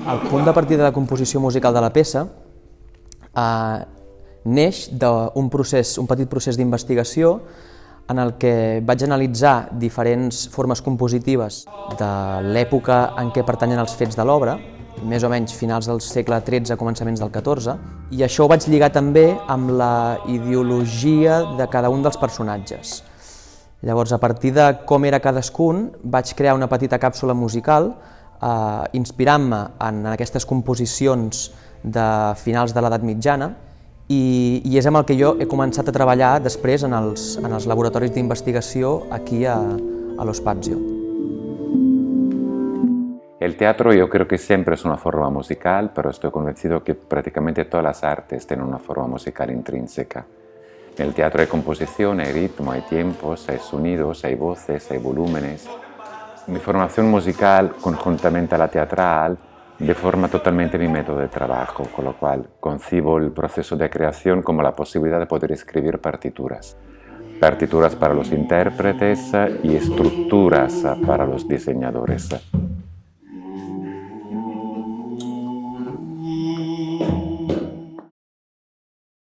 El punt de partida de la composició musical de la peça neix d'un petit procés d'investigació en el que vaig analitzar diferents formes compositives de l'època en què pertanyen els fets de l'obra, més o menys finals del segle XIII, començaments del XIV, i això ho vaig lligar també amb la ideologia de cada un dels personatges. Llavors, a partir de com era cadascun, vaig crear una petita càpsula musical inspirant-me en aquestes composicions de finals de l'edat mitjana i és amb el que jo he començat a treballar després en els laboratoris d'investigació aquí a Lo Spazio. El teatro yo creo que siempre es una forma musical, pero estoy convencido que prácticamente todas las artes tienen una forma musical intrínseca. En el teatro hay composición, hay ritmo, hay tiempos, hay sonidos, hay voces, hay volúmenes. Mi formación musical, conjuntamente a la teatral, deforma totalmente mi método de trabajo, con lo cual concibo el proceso de creación como la posibilidad de poder escribir partituras. Partituras para los intérpretes y estructuras para los diseñadores.